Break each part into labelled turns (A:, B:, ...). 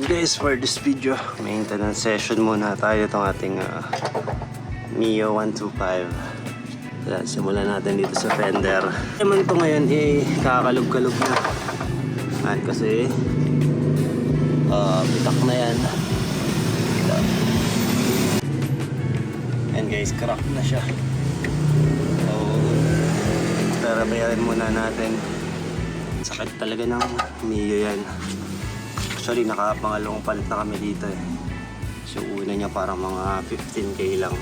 A: Guys, for this video, maintenance session muna tayo itong ating Mio 125. Yan, simulan natin dito sa fender. Naman ito ngayon kakalog-kalog na. Yan, kasi bitak na yan. Yan guys, crack na siya. So, tarabayan muna natin. Sakit talaga ng Mio yan. Actually, nakapangalawang palit na kami dito eh. So, una niya parang mga 15k lang.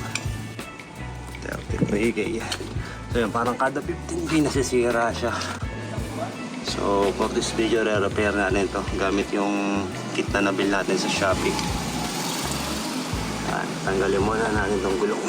A: 33k. So, yun, parang kada 15k nasisira siya. So, for this video, re-repair natin ito gamit yung kit na nabil natin sa Shopee. Yan, tanggalin muna natin itong gulong.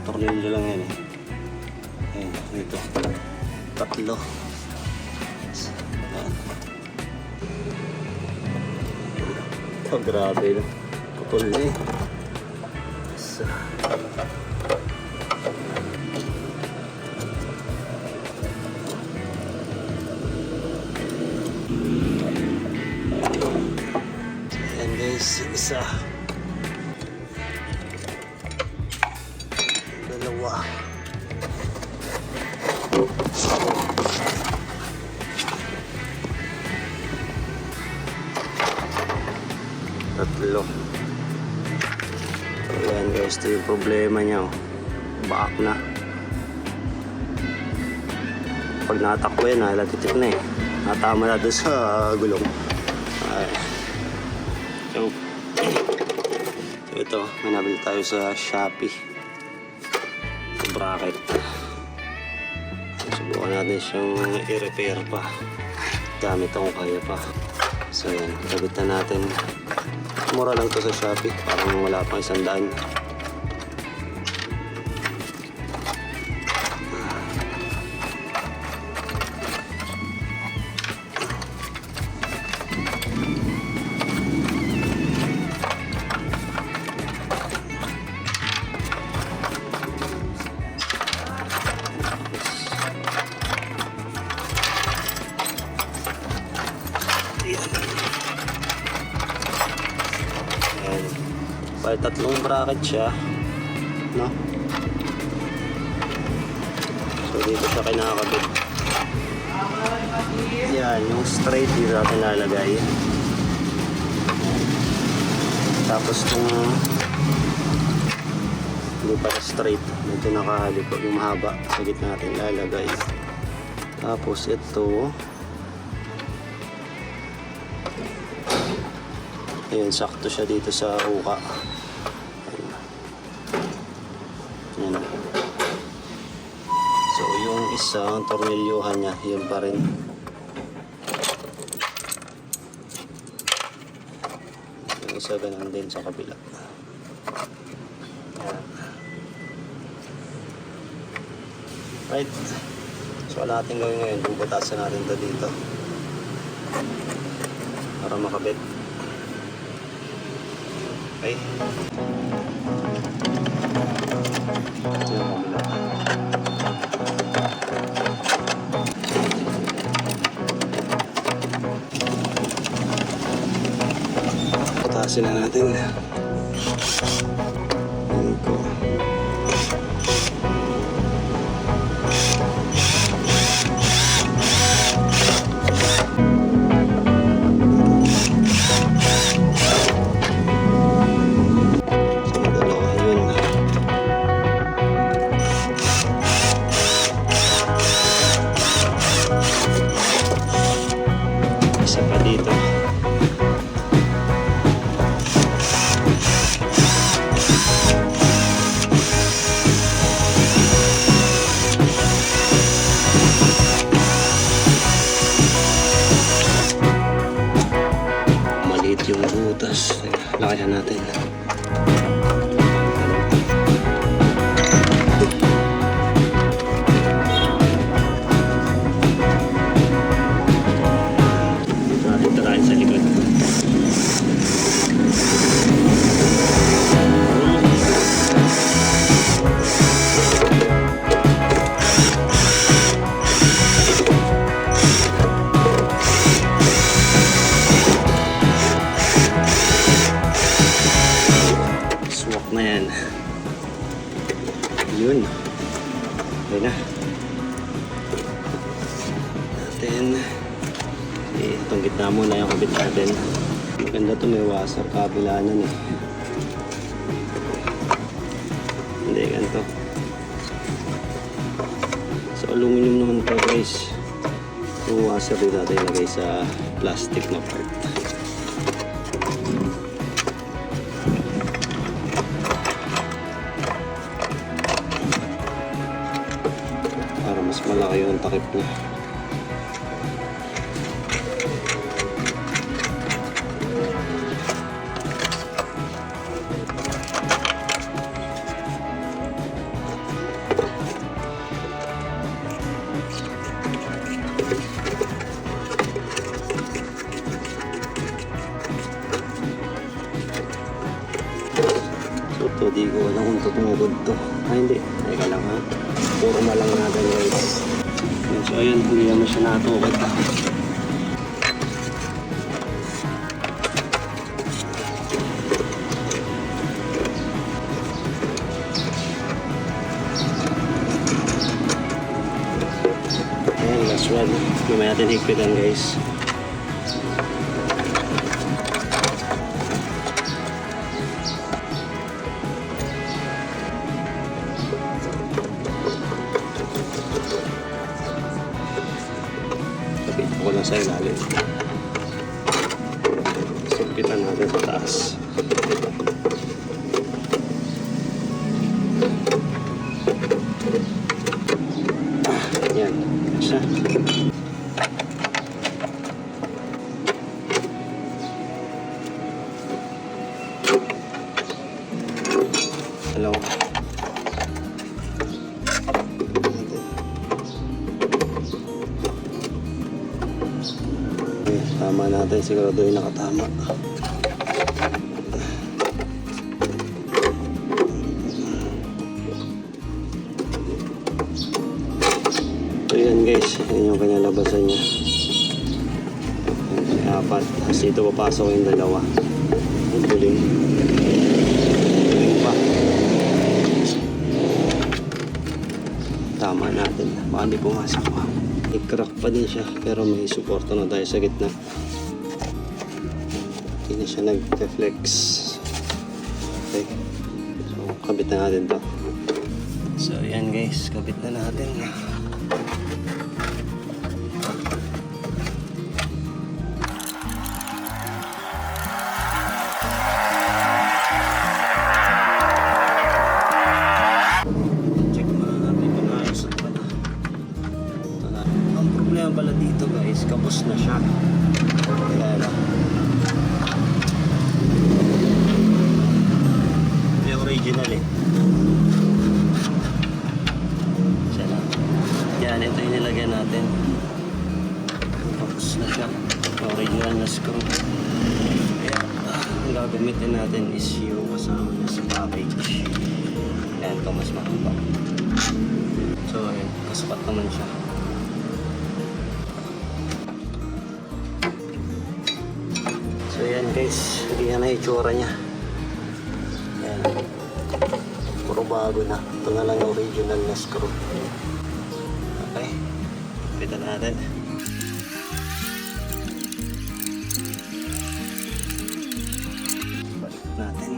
A: Tornilyo lang yan eh. Ayan, dito. Tatlo. Ayan. Oh, grabe na. Putol na eh. So. Ayan guys, isa. Dalawa. Tatlo. Ayan guys, ito yung problema niya. Baak na. Pag natakbo yan, halatitik na eh. Natama na doon sa gulong. So ito, manabili tayo sa Shopee. Bracket. Subukan natin siyang i-repair pa gamit kung kaya pa. So yan, kabit na natin. Mura lang to sa Shopee, parang wala pang 100. May tatlong bracket siya, no? So dito siya kinakabit. Yan, yung straight dito natin lalagay. Tapos itong hindi pa straight, dito nakahaliko yung mahaba sa gitna natin lalagay. Tapos ito, ayan, sakto siya dito sa uka. Ayan. So yung isang tornilyuhan niya, yun pa rin. Yung isa ganun din sa kabila. Ayan. Right. So wala natin gawin ngayon, bubutasan natin ito dito para makabit. Okay. Ito yung kabila. Putasin na natin. Ayan ko. maliit yung butas. Lakayan natin. Tarahin sa likod. Swak na yan. Yun. Okay na. Natin. Itong gitna muna yung kabit natin. Maganda to, may washer kabilanan eh. Hindi, ganito. So aluminum naman to guys. Yung washer din natin ilagay sa plastic na part. Para mas malaki yung takip niya. So, di ko alam kung tutungod to. Ay, hindi. Teka lang ha. Forma lang natin guys. So, ayun. Hindi naman siya natukod. Ayan, last one. Lumay natin higpitan guys. Kapit ko lang sa ilalim. Sumpitan natin sa taas. Yan. Isa. Hello. Tama natin, siguro doon nakatama. So yan guys, yan yung kanya labasan niya. May apat. Tapos dito papasok yung dalawa. Ang tuling. Tuling pa. Tama natin. Baka hindi pumasok pa. I-crack pa din siya, pero may suporta na tayo sa gitna. Hindi na siya nag-reflex. Okay. So, kabit na natin to. So, yan guys. Kabit na natin. Check muna natin kung ayos at pala. Ito na. Ang problema pala dito guys, kapos na siya. Kaya lang. Original eh. Siya lang. Yan, ito yung nilagyan natin. Tapos na siya. Original na screw. Kaya, ang gagamitin natin is yung kasama niya sa package. Yan, ito mas mahaba. So, ayun. Kasukat naman siya. So, yan guys. Hindi na itsura niya. Yan. Puro bago na. Ito na lang yung original na screw. Okay. Pitan natin. Balik natin.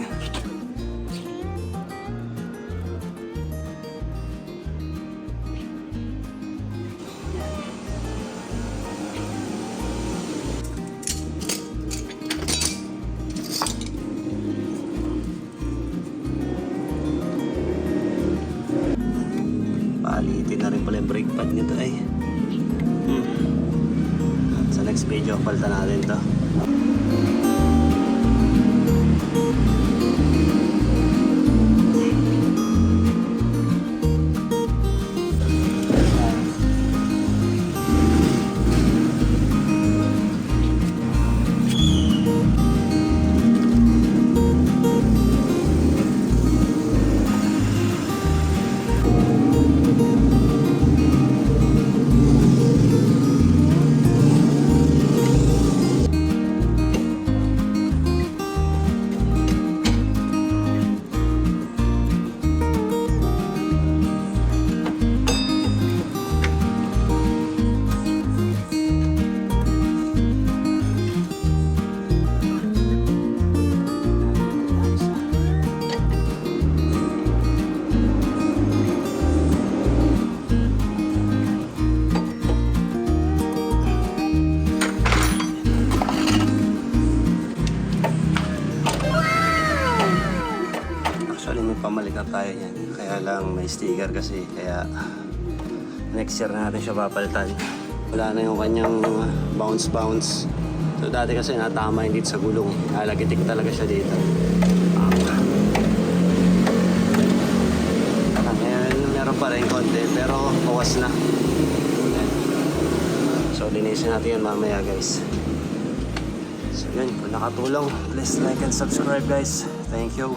A: Palitin na rin pala yung brake pad nito ay. Sa next video, palitan natin to. pamalik na tayo yan. Kaya lang may sticker kasi. Kaya next year na natin siya papalitan. Wala na yung kanyang bounce. So dati kasi natama hindi sa gulong. Nalagitik talaga siya dito. Ngayon meron pa rin konti pero bawas na. Ayan. So linisin natin yan mamaya guys. So yun, kung nakatulong, please like and subscribe guys. Thank you.